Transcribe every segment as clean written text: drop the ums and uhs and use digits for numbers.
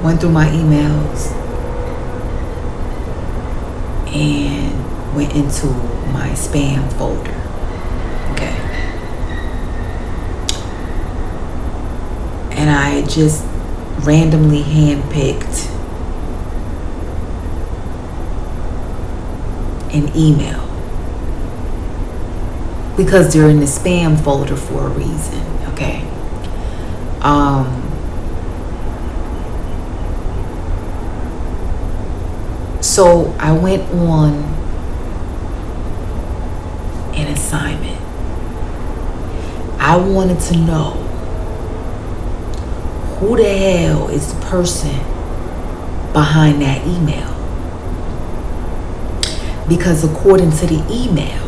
went through my emails and went into my spam folder. Okay. And I just randomly handpicked an email because they're in the spam folder for a reason. Okay. So I went on an assignment. I wanted to know who the hell is the person behind that email. Because according to the email,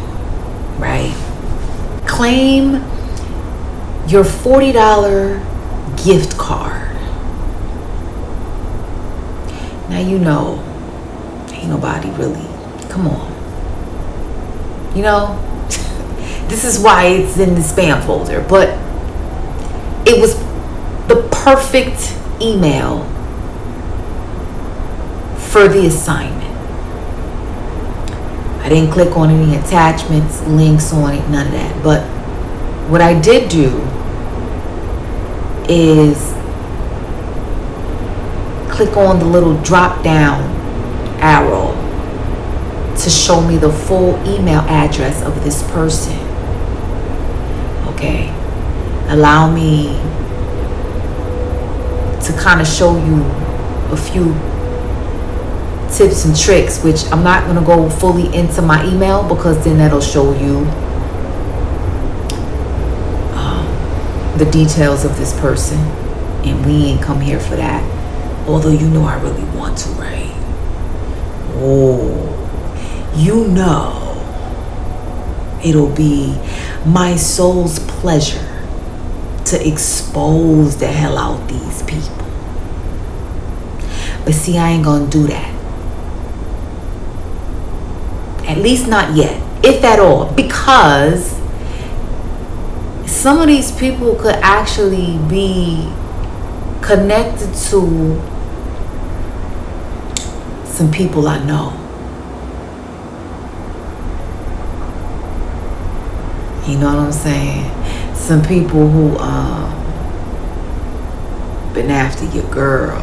right, claim your $40 gift card. Now you know, ain't nobody really, come on. You know, this is why it's in the spam folder. But it was the perfect email for the assignment. I didn't click on any attachments, links on it, none of that. But what I did do is click on the little drop down arrow to show me the full email address of this person. Okay. Allow me to kind of show you a few tips and tricks, which I'm not going to go fully into my email because then that'll show you the details of this person, and we ain't come here for that. Although you know I really want to, right? Oh, you know it'll be my soul's pleasure to expose the hell out these people. But see, I ain't gonna do that. At least not yet, if at all, because some of these people could actually be connected to some people I know. You know what I'm saying? Some people who been after your girl.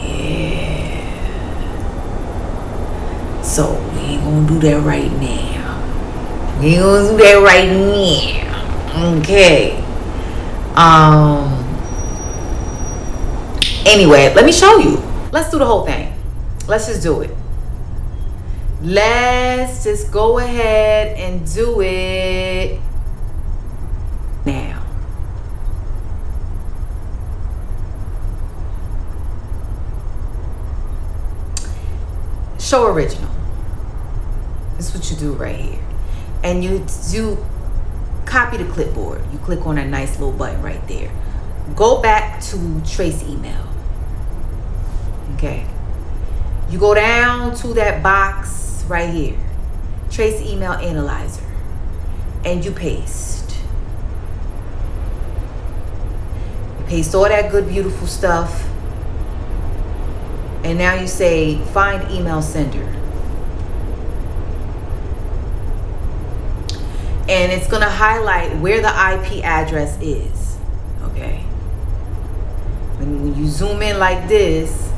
Yeah. So we ain't gonna do that right now. We ain't gonna do that right now. Okay. Anyway, let me show you. Let's do the whole thing. Let's just do it. Let's just go ahead and do it now. Show original. This is what you do right here. And you copy the clipboard. You click on that nice little button right there. Go back to trace email. Okay. You go down to that box right here. Trace email analyzer. And you paste. You paste all that good, beautiful stuff. And now you say, find email sender. And it's going to highlight where the IP address is. Okay. When you zoom in like this,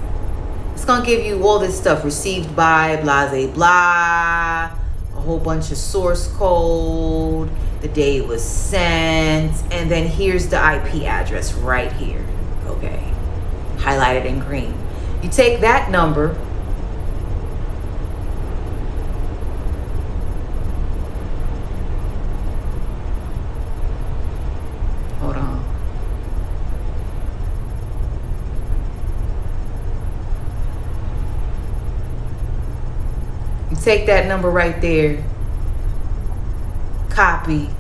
it's going to give you all this stuff. Received by, blah, blah, blah. A whole bunch of source code. The day it was sent. And then here's the IP address right here. Okay. Highlighted in green. You take that number. Hold on. You take that number right there. Copy.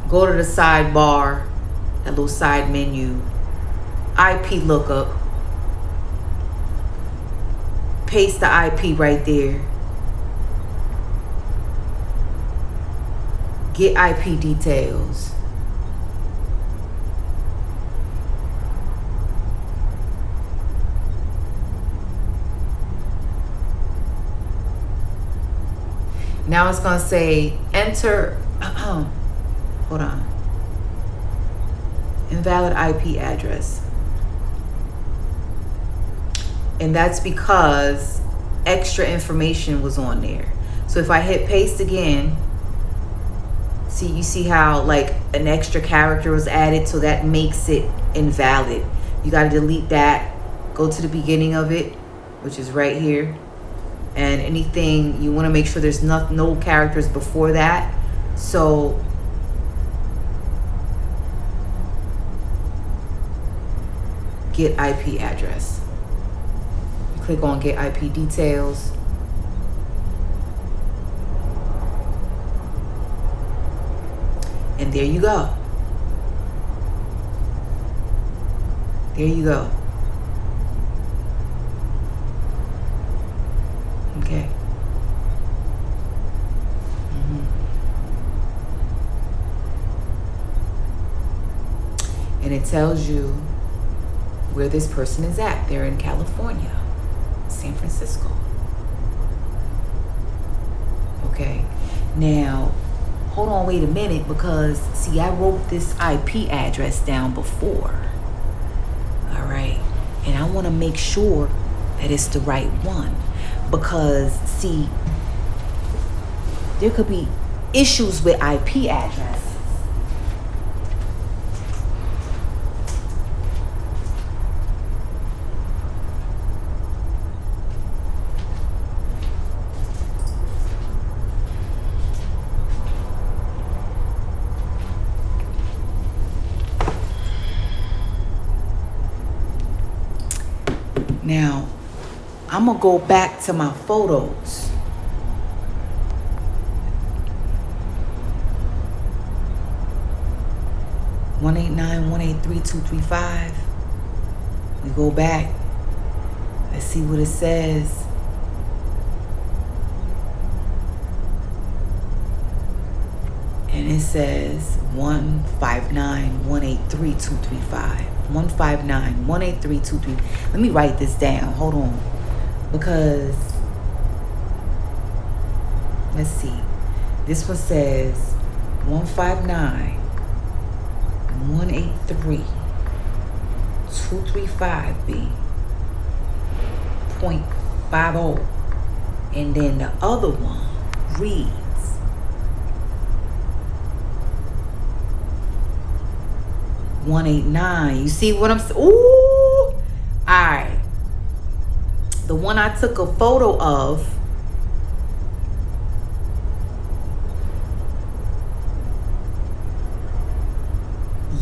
Go to the sidebar. That little side menu. IP lookup. Paste the IP right there. Get IP details. Now it's going to say enter, hold on, invalid IP address. And that's because extra information was on there. So if I hit paste again, you see how like an extra character was added, so that makes it invalid. You got to delete that, go to the beginning of it, which is right here, and anything you want to make sure there's no characters before that. So get IP address, you click on get IP details. And there you go. There you go. Okay. And it tells you where this person is at. They're in California, San Francisco. Okay. Now, hold on, wait a minute, because see, I wrote this IP address down before. All right. And I want to make sure that it's the right one, because see, there could be issues with IP addresses. Now, I'm going to go back to my photos. (189-183-235). We go back. Let's see what it says. And it says 159-183-235. 159-183-235. Let me write this down. Hold on. Because, let's see. This one says 159-183-235B. .50. And then the other one reads 189. You see what I'm saying? Ooh. Alright. The one I took a photo of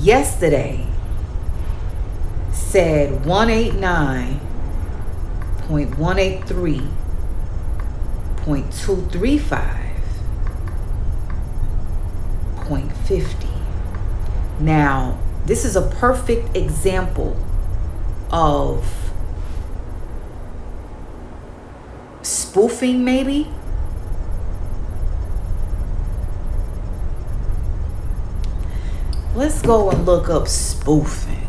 yesterday said 189.183.235.50. Now, this is a perfect example of spoofing, maybe. Let's go and look up spoofing,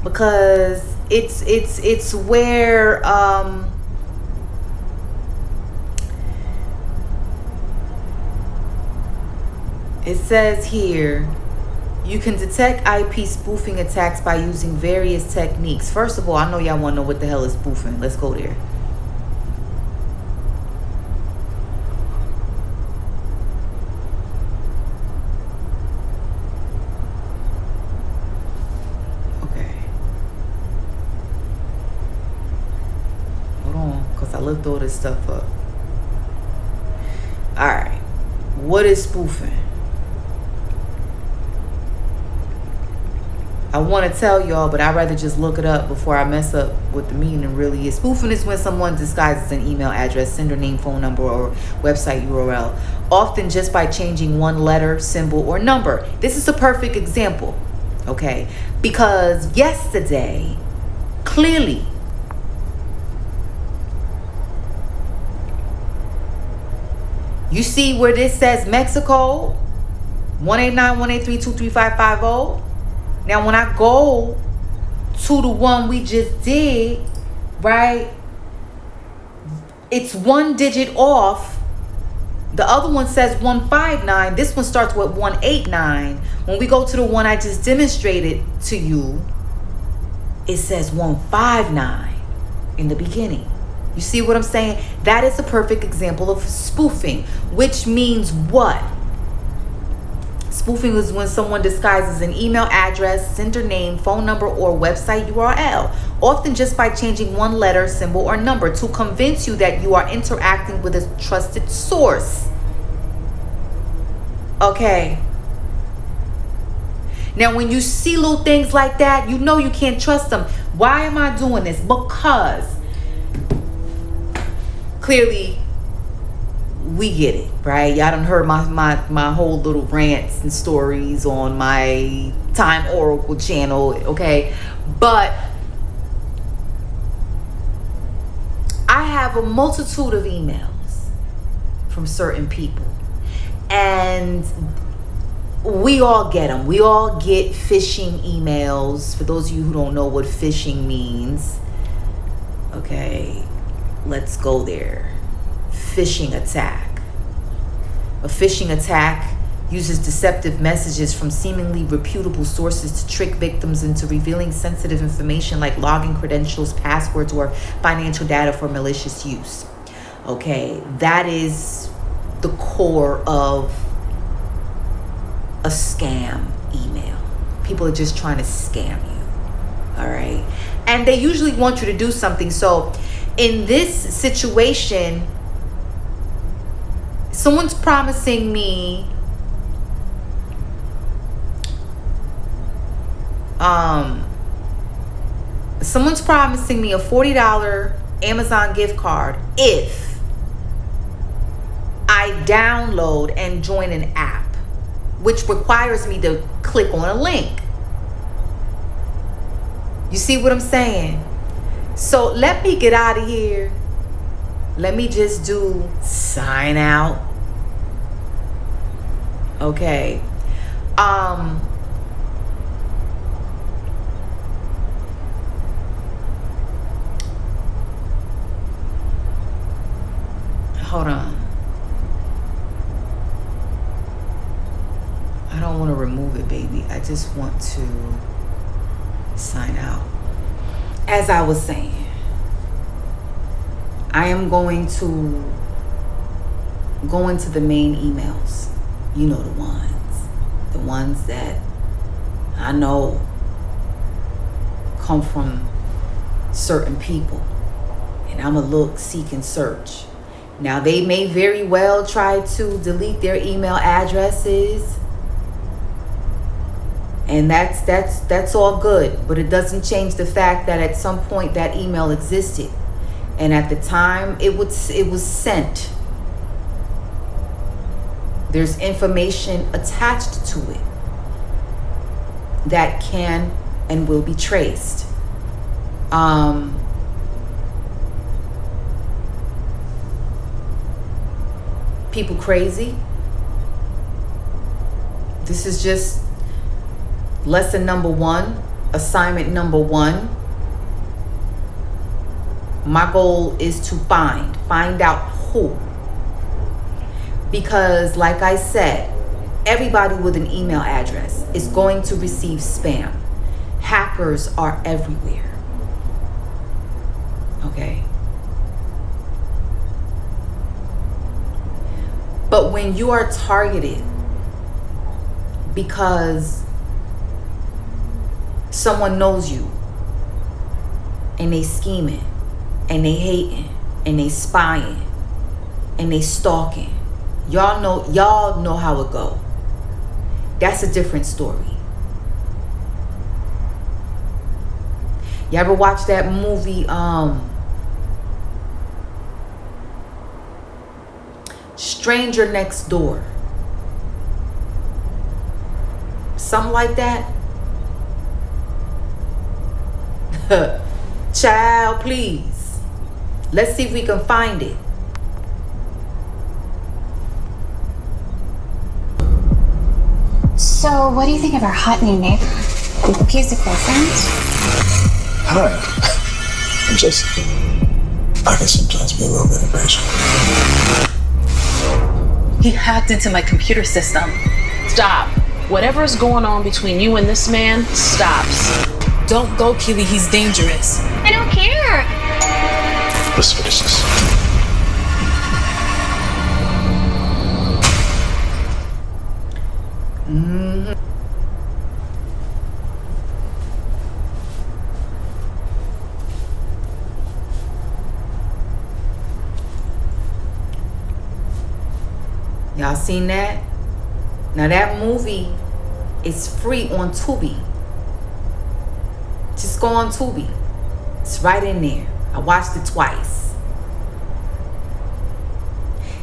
because it's where it says here, you can detect IP spoofing attacks by using various techniques. First of all, I know y'all want to know what the hell is spoofing. Let's go there. Okay. Hold on, because I looked all this stuff up. All right. What is spoofing? I want to tell y'all, but I'd rather just look it up before I mess up what the meaning really is. Spoofing is when someone disguises an email address, sender name, phone number, or website URL, often just by changing one letter, symbol, or number. This is a perfect example, okay? Because yesterday, clearly, you see where this says Mexico, 189-183-23550. Now, when I go to the one we just did, right, it's one digit off The other one says 159. This one starts with 189. When we go to the one I just demonstrated to you, it says 159 in the beginning. You see what I'm saying? That is a perfect example of spoofing, which means what? Spoofing is when someone disguises an email address, sender name, phone number, or website URL, often just by changing one letter, symbol, or number to convince you that you are interacting with a trusted source. Okay. Now, when you see little things like that, you know you can't trust them. Why am I doing this? Because clearly we get it, right? Y'all done heard my whole little rants and stories on my Time Oracle channel, okay? But I have a multitude of emails from certain people, and we all get them. We all get phishing emails. For those of you who don't know what phishing means, okay, let's go there. Phishing attack. A phishing attack uses deceptive messages from seemingly reputable sources to trick victims into revealing sensitive information like login credentials, passwords, or financial data for malicious use. Okay, that is the core of a scam email. People are just trying to scam you. All right, and they usually want you to do something. So in this situation, someone's promising me a $40 Amazon gift card if I download and join an app, which requires me to click on a link. You see what I'm saying? So let me get out of here. Let me just do sign out. Okay. Hold on. I don't want to remove it, baby. I just want to sign out. As I was saying, I am going to go into the main emails. You know, the ones that I know come from certain people. And I'm going to look, seek, and search. Now, they may very well try to delete their email addresses. And that's all good. But it doesn't change the fact that at some point that email existed. And at the time it was sent. There's information attached to it that can and will be traced. People crazy. This is just lesson number 1, assignment number 1. My goal is to find out who. Because like I said, everybody with an email address is going to receive spam. Hackers are everywhere. Okay? But when you are targeted because someone knows you and they scheming and they hating and they spying and they stalking, y'all know how it go. That's a different story. You ever watch that movie Stranger Next Door? Something like that. Child, please. Let's see if we can find it. So, what do you think of our hot new neighbor? Do you think he's a girlfriend? Hi. I can sometimes be a little bit impatient. He hacked into my computer system. Stop. Whatever is going on between you and this man stops. Don't go, Keely. He's dangerous. I don't care. Let's finish this. Y'all seen that? Now that movie is free on Tubi. Just go on Tubi. It's right in there. I watched it twice.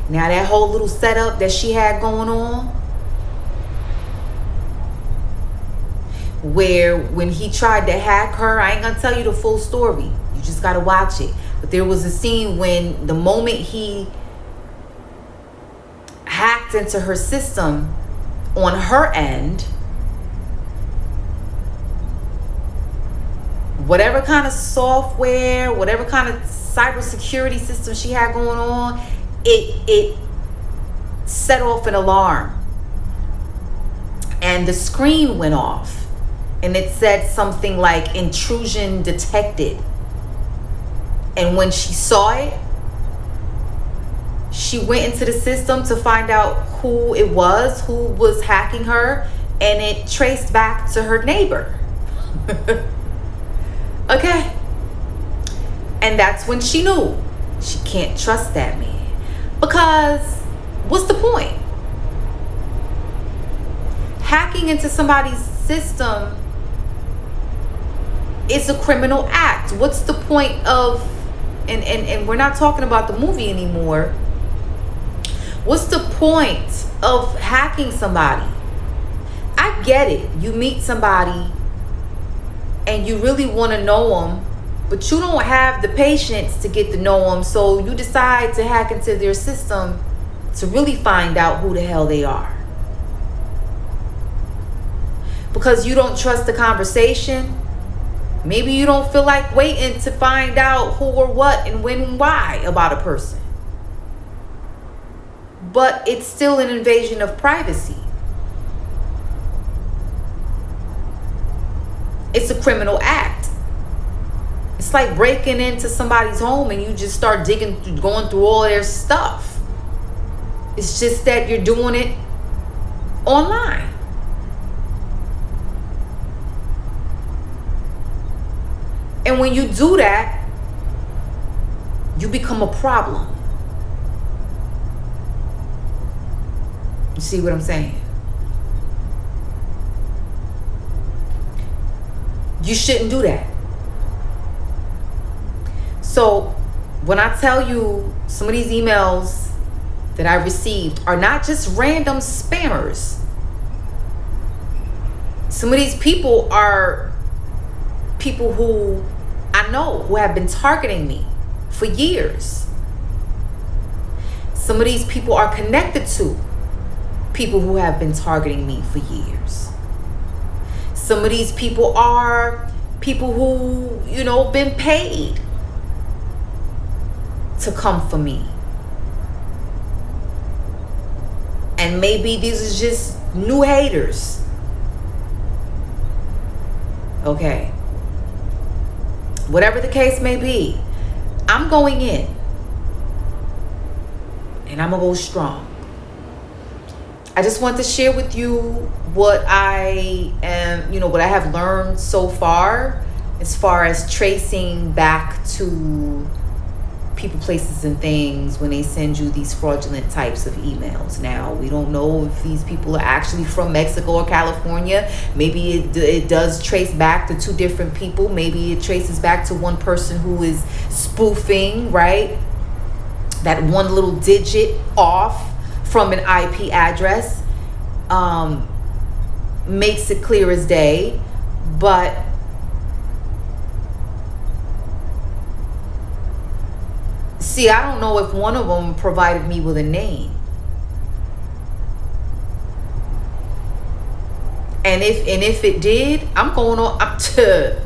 Now that whole little setup that she had going on, where when he tried to hack her, I ain't gonna tell you the full story. You just gotta watch it. But there was a scene when the moment he hacked into her system on her end, whatever kind of software, whatever kind of cybersecurity system she had going on, it set off an alarm. And the screen went off. And it said something like intrusion detected. And when she saw it, she went into the system to find out who it was, who was hacking her, and it traced back to her neighbor. Okay? And that's when she knew she can't trust that man. Because what's the point? Hacking into somebody's system is a criminal act. What's the point of, and we're not talking about the movie anymore. What's the point of hacking somebody? I get it. You meet somebody and you really want to know them, but you don't have the patience to get to know them, so you decide to hack into their system to really find out who the hell they are. Because you don't trust the conversation. Maybe you don't feel like waiting to find out who or what and when and why about a person. But it's still an invasion of privacy. It's a criminal act. It's like breaking into somebody's home and you just start going through all their stuff. It's just that you're doing it online. And when you do that, you become a problem. You see what I'm saying? You shouldn't do that. So when I tell you some of these emails that I received are not just random spammers. Some of these people are people who I know who have been targeting me for years. Some of these people are connected to people who have been targeting me for years. Some of these people are people who, been paid to come for me. And maybe these are just new haters. Okay. Whatever the case may be, I'm going in. And I'm going to go strong. I just want to share with you what I am, what I have learned so far as tracing back to people, places, and things when they send you these fraudulent types of emails. Now, we don't know if these people are actually from Mexico or California. Maybe it does trace back to two different people. Maybe it traces back to one person who is spoofing, right? That one little digit off from an IP address makes it clear as day. But see, I don't know if one of them provided me with a name. And if it did, I'm going on up to,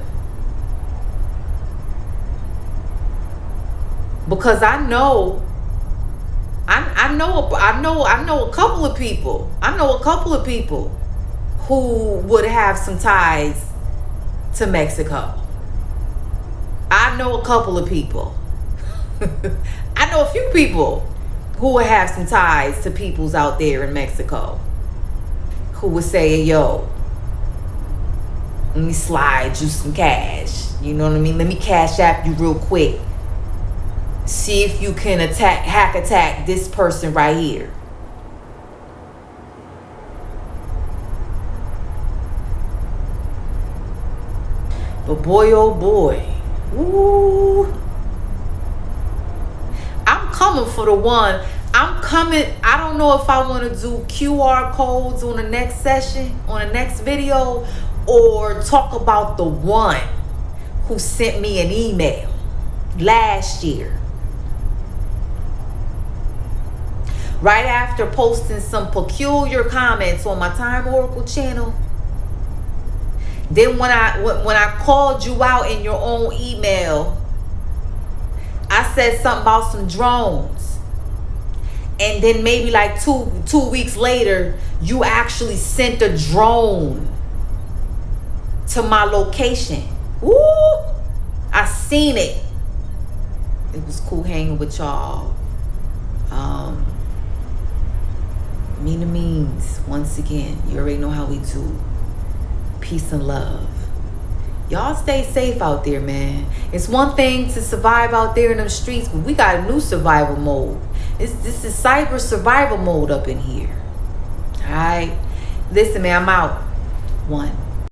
because I know I know a couple of people. I know a couple of people who would have some ties to Mexico. I know a couple of people. I know a few people who would have some ties to peoples out there in Mexico who would say, yo, let me slide you some cash. You know what I mean? Let me cash app you real quick. See if you can hack attack this person right here. But boy, oh boy. Ooh. I'm coming for the one. I'm coming. I don't know if I want to do QR codes on the next session, on the next video, or talk about the one who sent me an email last year. Right after posting some peculiar comments on my Time Oracle channel. Then when I called you out in your own email, I said something about some drones. And then maybe like two weeks later, you actually sent a drone to my location. Woo! I seen it. It was cool hanging with y'all. Mean to means, once again, you already know how we do. Peace and love. Y'all stay safe out there, man. It's one thing to survive out there in them streets, but we got a new survival mode. This is cyber survival mode up in here. All right. Listen, man, I'm out. One.